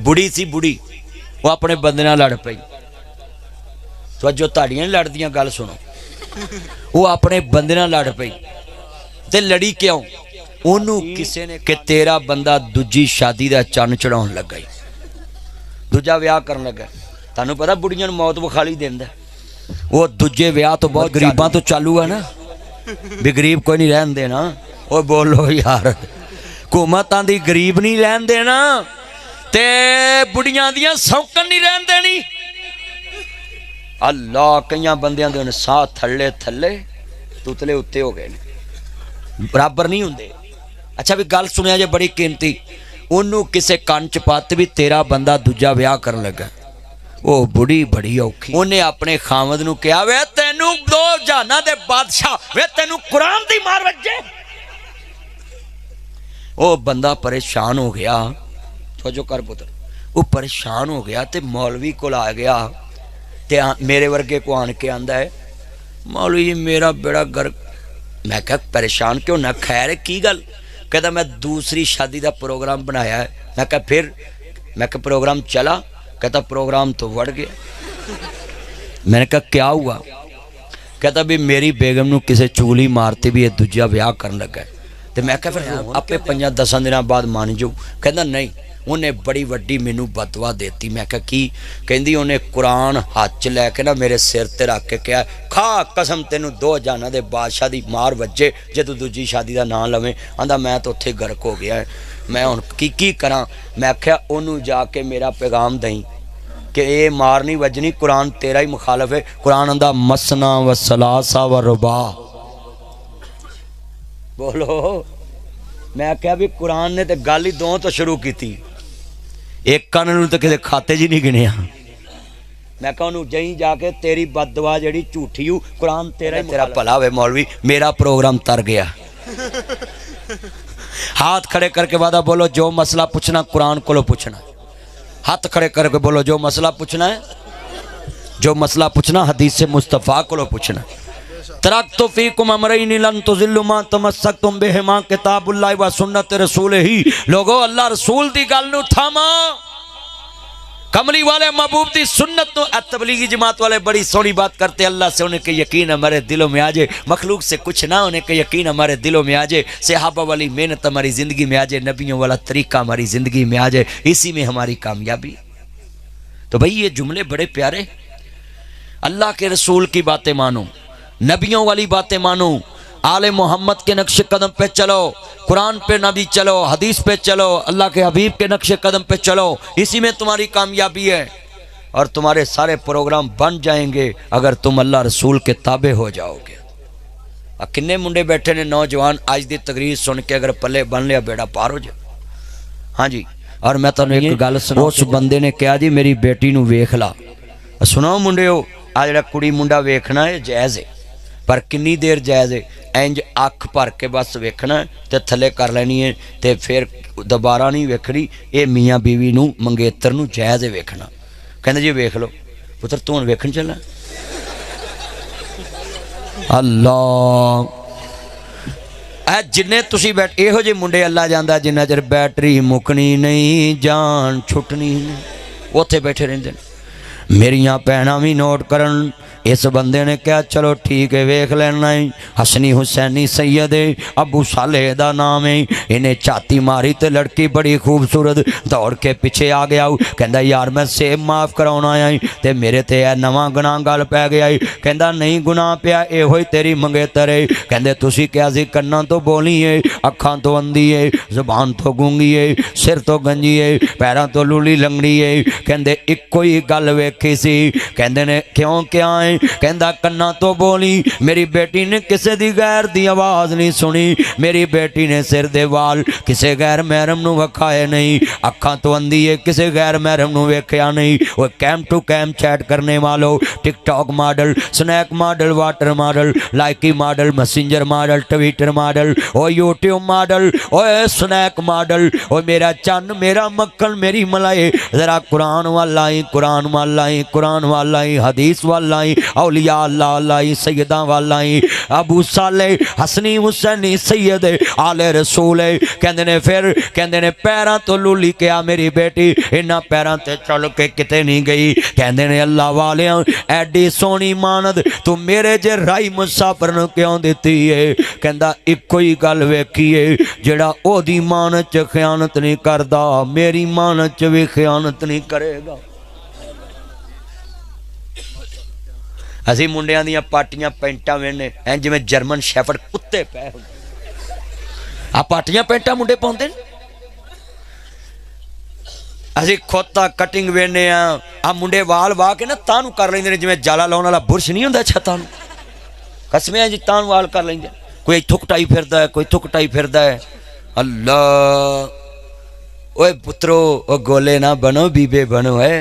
बुढ़ी सी बुढ़ी वो अपने बंदे नाल लड़ पई। तो जो ताड़ियां लड़दियां गल सुनो, वो अपने बंदे नाल लड़ पई ते लड़ी क्यों? ओनू किसी ने कि तेरा बंदा दूजी शादी का चन्न चढ़ाउण लगा, दूजा विआह करन लगा। तुहानूं पता बुढ़ियां नूं मौत विखाली देंदा, वो दूजे विआह तो बहुत गरीबां तो चालू है ना, भी गरीब कोई नहीं रहन देना। वो बोलो यार, हुकूमत आंदी गरीब नहीं रहन देना ते बुढ़ियां दियां सौकन नहीं रहन देनी। अल्लाह कई बंदियां दे साह थल्ले थल्ले तुतले उत्ते हो गए, बराबर नहीं होंदे। अच्छा भी गल सुनिया जे बड़ी कीमती, ओनू किसे कन च पत्त भी तेरा बंदा दूजा विआह करन लगा। वो बुढ़ी बड़ी औखी, उन्हें अपने खामद नूं कहा, वे तेनू दो जहानां दे बादशाह, वे तेनू कुरान दी मार वजे। वो बंदा परेशान हो गया, तो जो कर पुत्र, वो परेशान हो गया ते मौलवी को आ गया ते मेरे वर्गे को आन के आंदा है, मौलवी जी मेरा बेड़ा गर्क। मैं क्या परेशान क्यों ना, खैर की गल? कहता मैं दूसरी शादी का प्रोग्राम बनाया है। मैं क्या फिर? मैं क्या प्रोग्राम चला? कहता प्रोग्राम तो बढ़ गया। मैंने कहा क्या हुआ? कहता भी मेरी बेगम नूं किसे चुगली मारती भी ये दूजा विआह करन लगा। तो मैं क्या फिर आपे 5-10 दिन बाद मान जाऊँ? कहता नहीं, उन्हें बड़ी वड्डी मैनू बदवा देती। मैं क्या की? कहती उन्हें कुरान हाथ च लैके ना मेरे सिर ते रख के कहा, खा कसम तेनू दो जहानां दे बादशाह दी मार वजे जे तू दूजी शादी का नाम लवें। आंदा मैं तो उत्थे गर्क हो गया है, मैं हुण की करा? मैं आख्या ओनू जाके मेरा पैगाम दई कि ये मार नहीं वजनी, कुरान तेरा ही मुखालफ है। कुरान आंदा मसना व सलासा व रुबा। बोलो, मैं आख्या भी कुरान ने तो गल ही दो तो शुरू की, एक कन नूं तो किसी खाते जी नहीं गिनिया। मैं कहा उन्होंने जहीं जाके तेरी बददुआ जी झूठी हूँ, कुरान तेरा ही तेरा भला होवे मौलवी, मेरा प्रोग्राम तर गया। हाथ खड़े करके वादा बोलो, जो मसला पूछना कुरान को पूछना। हाथ खड़े करके बोलो, जो मसला पूछना है, जो मसला पूछना हदीस मुस्तफ़ा को पूछना। तरक्तु फीकुम अमरैन लन तुज़िल्लु मा तमस्सकतुम बिहिमा किताबुल्लाहि व सुन्नत रसूलिही। लोगो अल्लाह रसूल दी गल नूं थामा, कमली वाले महबूब दी सुन्नत नूं। तबलीगी जमात वाले बड़ी सोहनी बात करते, अल्लाह से उन्हें के यकीन हमारे दिलों में आ जाए, मखलूक से कुछ ना उन्हें के यकीन हमारे दिलों में आ जाए, सहाबा वाली मेहनत हमारी ज़िंदगी में आ जाए, नबियों वाला तरीका हमारी ज़िंदगी में आ जाए, इसी में हमारी कामयाबी। तो भाई ये जुमले बड़े प्यारे। अल्लाह के रसूल की बातें मानो, नबियों वाली बातें मानो, आले मोहम्मद के नक्शे कदम पे चलो, कुरान पे नबी चलो, हदीस पे चलो, अल्लाह के हबीब के नक्शे कदम पे चलो, इसी में तुम्हारी कामयाबी है। और तुम्हारे सारे प्रोग्राम बन जाएंगे अगर तुम अल्लाह रसूल के ताबे हो जाओगे। किन्ने मुंडे बैठे ने नौजवान आज की तकरीर सुन के अगर पल्ले बन लिया बेड़ा पार हो जाए। हाँ जी, और मैं तुहानूं एक गल सुना, उस बंदे ने कहा जी मेरी बेटी नूं वेख ला। सुनो मुंडिओ, आ जिहड़ा कुड़ी मुंडा वेखना है जायज़ है, पर किन्नी देर जायज़ है? इंज अख भर के बस वेखना ते थले कर लेनी है ते फिर दोबारा नहीं वेखनी। ये मियाँ बीवी नूं मंगेतर नूं जायज़ है वेखना। कहंदे जी वेख लो पुत्र, तू हुण वेखण चला। अल्लाह, जिन्ने तुसी बैठ इहो जे मुंडे अल्लाह जांदा जिन्ना चਿਰ बैटरी मुकनी नहीं जान छुटनी नहीं, उत्थे बैठे रहिंदे ने। मेरियां भैणां भी नोट करन। इस बंदे ने कहा चलो ठीक है वेख लेना है, हसनी हुसैनी सैयद अबू सालेह दा नाम है। इन्हें छाती मारी तो लड़की बड़ी खूबसूरत दौड़ के पीछे आ गया। कहता यार मैं सेब माफ़ कराउण आया ते मेरे ते नवां गुनाह गल पै गया। कहता नहीं गुनाह पिया, इहो ही तेरी मंगेतर है। कहते तुसी क्या सी कन्नां तो बोली है, अखां तो अंधी है, जुबान तो गूंगी है, सिर तो गंजी है, पैरां तो लूली लंगड़ी है। कहते इक्को ही गल वेखी सी। कहते ने क्यों क्या है? कहता कन्ना तो बोली, मेरी बेटी ने किसी दी गैर दी आवाज़ नहीं सुनी, मेरी बेटी ने सिर दे वाल किसी गैर महरम नूं वखाए नहीं, अखां तो अंधी है, किसी गैर महरम नूं वेख्या नहीं। वो कैम टू कैम चैट करने वालों, TikTok model, Snack model, water model, Likee model, Messenger model, Twitter model, ओ यूट्यूब मॉडल, ओ स्नैक मॉडल, ओ मेरा चन्न मेरा मक्खन मेरी मलाई, जरा कुरान वाला ही, कुरान वाला ही, कुरान वाला ही, हदीस वाला ही, औलिया अल्लाह लाई सैयदा वालाई अबू साले हसनी हुसैनी सैयद आले रसूल कहंदे ने फिर कहंदे ने पैरां तो लूली क्या मेरी बेटी इन्हां पैरां ते चल के किते नहीं गई कहंदे ने अल्लाह वालियां एडी सोहनी मानद तू मेरे जे राई मुसाफिर नूं क्यों दित्ती है कहंदा इक्को ही गल वेखीए जेड़ा ओदी मान च खयानत नहीं करदा मेरी मान च भी खयानत नहीं करेगा। असी मुंडियां दियां पाटियां पैंटां वेने ऐ जिवें जर्मन शैफर्ड कुत्ते पै आ पाटियां पैंटां मुंडे पाउंदे ने असी खोता कटिंग वेने आ मुंडे वाल वाह के ना तानू कर लेंदे ने जिवें जाला लाउण वाला बुरश नहीं हुंदा छत्तां नूं कसमें जी तानू वाल कर लेंदे कोई इत्थों कटाई फिरदा है कोई इत्थों कटाई फिरदा है। अल्लाह ओए पुत्रो ओ गोले ना बनो बीबे बनो है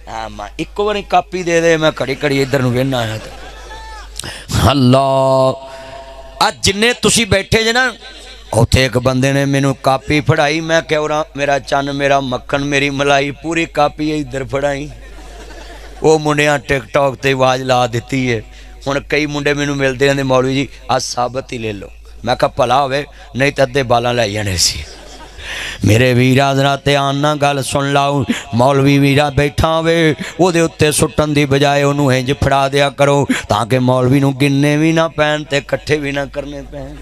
हाँ मां इक्को बारी कापी दे दे मैं घड़ी घड़ी इधर नूं वेहना है अल्लाह आ जिन्ने तुसी बैठे जे ना उत्थे एक बंदे ने मैनू कापी फड़ाई मैं क्या मेरा चन मेरा मक्खन मेरी मलाई पूरी कापी इधर फड़ाई वो मुंडियां टिकटॉक ते आवाज़ ला दी है हुण कई मुंडे मैनू मिलते हैं मौलवी जी आ साबत ही ले लो मैं कहा भला होवे नहीं तो अद्धे बालां लै जाने सी। मेरे वीरा जरा ध्यान ना गल सुन लाओ मौलवी वीरा बैठा होवे ओदे उत्ते सुट्टन दी बजाय उहनूं इंज फड़ा दिया करो ताकि मौलवी नूं गिनने भी ना पैण ते इकट्ठे भी ना करने पैण।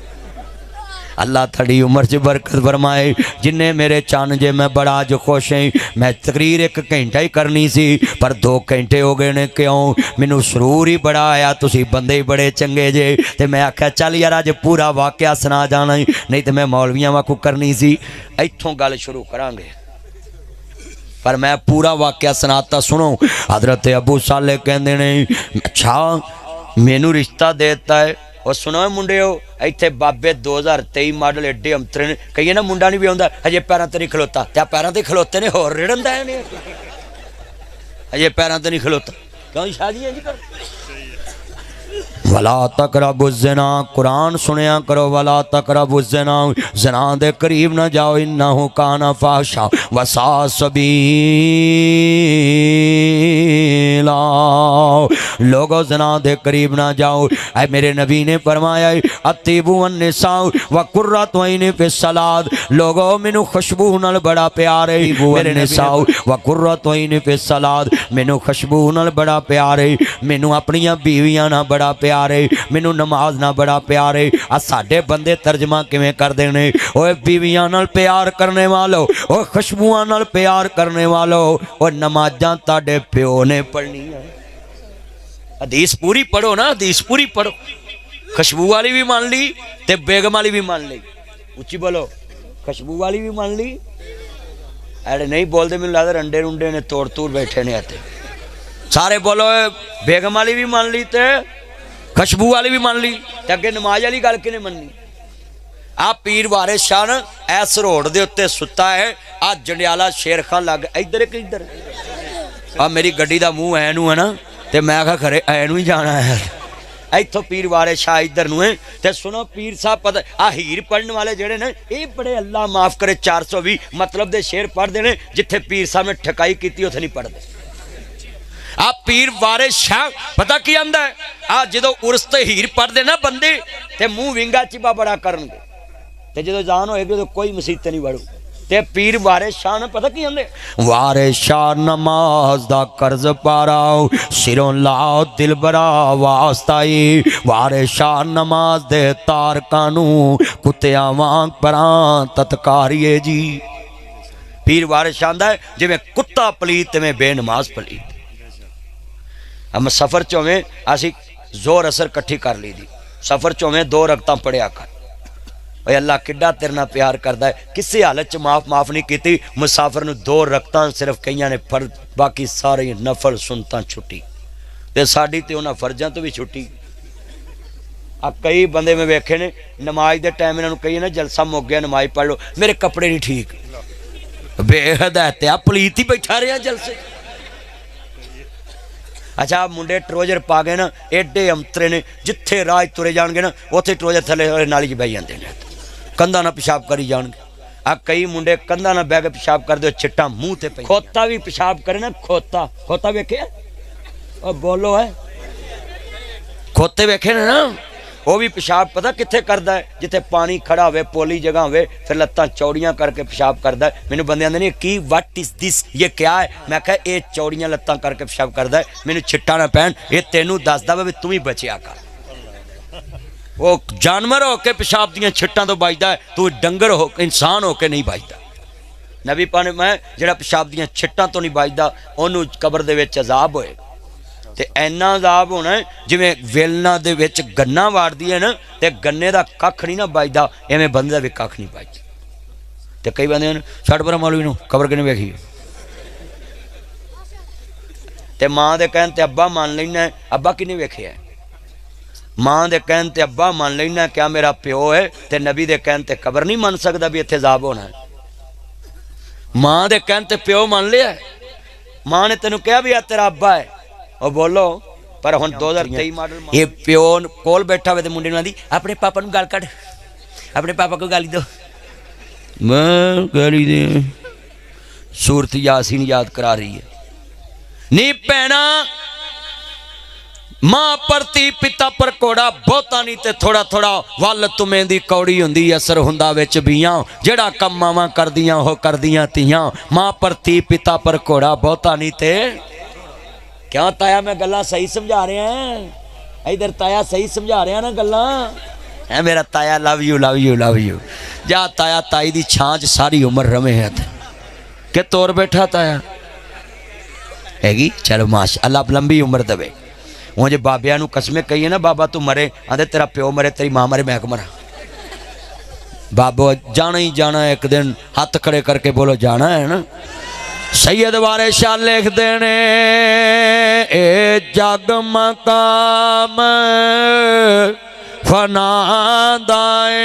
अल्लाह थड़ी उम्र च बरकत फरमाए जिन्ने मेरे चन जे मैं बड़ा अज खुश हैं मैं तकरीर 1 घंटा ही करनी सी पर 2 घंटे हो गए ने क्यों मैनू सरूर ही बड़ा आया तुसी बंदे ही बड़े चंगे जे ते मैं आख्या चल यार अज पूरा वाकया सुना जाना ही नहीं तो मैं मौलवियां वाकू करनी सी इत्थों गल शुरू करांगे पर मैं पूरा वाकया सुनाता सुनो। हजरत अबू साले कहंदे ने अच्छा मैनू रिश्ता देता है और सुनो मुंडे इत्थे बाबे 2023 मॉडल एडे अंतरे ने कही ना मुंडा नहीं भी आउंदा हजे पैरां ते नहीं खलोता त्या पैरां ते खलोते ने होर रिड़न दा ने हजे पैरां ते नहीं खलोता क्यों शादी इंज कर वला तकरबु ज़िना कुरान सुनिया करो वला तकरबु ज़िना ज़िना दे करीब ना जाओ इन्नहु काना फाहिशा वसा सबीला लोगो ज़िना दे करीब ना जाओ ऐ मेरे नबी ने फरमाया अतीबु अन्निसा व कुर्रतु ऐनी फि सलात लोगो मैनू खुशबू नाल बड़ा प्यार है मेरे निसा व कुर्रतु ऐनी फि सलात मैनू खुशबू नाल बड़ा प्यार है मैनू अपनियां बीवियां नाल बड़ा प्यार मैनू नमाज ना बड़ा प्यार है। आ साडे बंदे तर्जमा किवें करदे ने ओए बीवियां नाल प्यार करने वालो ओ खुशबुआं नाल प्यार करने वालो ओ नमाजां ताडे प्यो ने पढ़नियां हदीस पूरी पढ़ो ना हदीस पूरी पढ़ो खुशबू वाली भी मान ली ते बेगम वाली भी मान ली उच्ची बोलो खुशबू वाली भी मान ली ऐडे नहीं बोलते मैनूं लगदा रंडे रुंडे ने तोड़ तूड़ बैठे ने आते सारे बोलो बेगम वाली भी मान ली ते खुशबू वाली भी मान ली ते अगे नमाज वाली गल किने मननी। आ पीर वारिस शाह ऐस रोड दे उत्ते सुता है आ जंडियाला शेर खान लग इधर एक इधर आ मेरी गड्डी दा मूँह ऐ नूं है ना ते मैं कहा खरे ऐ नूं ही जाना है इत्थों पीर वारिस शाह इधर नूं है ते सुनो पीर साहब पता आ हीर पढ़ने वाले जेड़े ने ये बड़े अल्लाह माफ करे 420 मतलब दे शेर पढ़ते हैं जिथे पीर साहब ने ठकाई की उत्थे नहीं पढ़ते। आ पीर वारिस शाह पता की आंदा है आ जो उर्स ते हीर पढ़ते ना बंदे ते मुँह विंगा चिबा बड़ा करनगे ते जो जान होएगी तो कोई मुसीबत नहीं बढ़ू ते पीर वारिस शाह ने पता की आंदे वारिस शाह नमाज दा कर्ज पाराओ सिरों लाओ दिल बरा वास्ताई वारिस शाह नमाज दे तार कानू कुत्तिया वांग परा तत्कारिए जी। पीर वारिस शाह आंदा है जिवें कुत्ता पलीत में बेनमाज पलीत हम सफ़र चोवें असी जोर असर कट्ठी कर ली दी सफ़र चोवें 2 रकतां पढ़िया कर भाई अल्लाह किड्डा तेरे नाल प्यार करता है किसी हालत च माफ़ नहीं की मुसाफिर नूं 2 रकतां सिर्फ कईयां ने फर्ज बाकी सारी नफल सुनता छुट्टी ते साडी ते उन्हां फर्जां तो भी छुट्टी। आ कई बंदे में वेखे ने नमाज के टाइम इन्होंने कही ना जलसा मुक गया नमाज पढ़ लो मेरे कपड़े नहीं ठीक बेहदायत आ पलीत ही बैठा रहा जलसे। अच्छा मुंडे ट्रोजर पा गए ना एडे अंतरे ने जिथे राज तुरे जाएंगे ना उत्थे ट्रोजर थले नाली च बह जाते हैं कंधा ना पेशाब करी जाएंगे। आ कई मुंडे कंधा ना बह के पेशाब करते चिट्टा मूँह ते खोता भी पेशाब करे ना खोता खोता वेखे बोलो है खोते वेखे ने ना, वो भी पेशाब पता कित्थे करदा है, जिथे पानी खड़ा होवे, पोली जगह होवे, फिर लत्तां चौड़ियां करके पेशाब करदा है। मैनू बंदे आंदे ने की वट इज दिस, ये क्या है? मैं कहा ये चौड़ियां लत्तां करके पेशाब करदा है, मैनू छिट्टा ना पैन, ये तेनू दसदा वा तू ही बचिया कर। वो जानवर होके पेशाब दियां छिट्टां तो बचदा है, तू डंगर हो इंसान होके नहीं बचदा। नबी पाने मैं जिहड़ा पेशाब दियां छिट्टां तो नहीं बचदा, ओनू कबर दे विच अजाब होएगा। ते इन्ना अजाब होना है जिवें वेलना दे विच गन्ना वाड़दी है ना, ते गन्ने दा कख नहीं ना बचदा, इवें बंदे दा भी कख नहीं बचदा। ते कई बंदे छड़ पर मौलवी नूं कबर किने वेखी, ते मां दे कहण ते अब्बा मान लैना, अब्बा किने वेखिया? मां दे कहण ते अब्बा मान लैना, क्या मेरा प्यो है? ते नबी दे कहण ते कबर नहीं मान सकदा भी इत्थे अजाब होना है। मां दे कहण ते प्यो मान लिया, मां ने तेनू कहा भी आ तेरा अब्बा है, और बोलो पर हुण 2023 मॉडल ये प्यो कोल बैठा हुए तो मुंडे नूं आंदी अपने पापा नूं गाल कढ़, अपने पापा को गाली दो। मैं गाली दे सूरत यासीन याद करा रही है। नी भैणा, मां परती पिता पर कोड़ा, बहुता नहीं ते थोड़ा थोड़ा वल तुम्हें दी कौड़ी हुंदी, असर हुंदा विच बीआं, जेड़ा कम मावां करदियां हो करदियां तियां। मां परती पिता पर कोड़ा, बहुता नहीं ते। क्यों ताया मैं गल्लां सही समझा रहे हैं? इधर ताया सही समझा रहे हैं ना गल्लां है मेरा ताया। Love you love you love you. जा ताया ताई दी छांच सारी उम्र रवे है कि तोर बैठा ताया हैगी। चलो माश अल्लाह लंबी उम्र देवे। वो जो बाबिया नूं कसमें कही ना, बाबा तू मरे, आंदे तेरा प्यो मरे, तेरी मां मरे, मैं मरा। बाबा जाना ही जाना, एक दिन हाथ खड़े करके बोलो जाना है ना। सैयद वारे शाह लिख देने, ए जग मकाम फना दाए,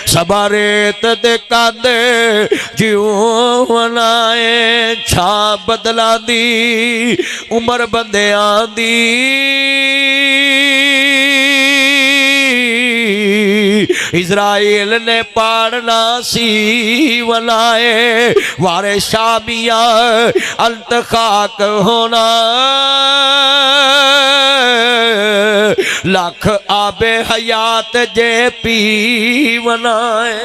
सबा रेत दे कांदे जिऊं बनाए, छा बदला दी उमर बंदियां दी। इजराइल ने पाड़ना सी वलाए, वारे शामिया अंत खाक होना, लख आबे हयात जे पी बनाए।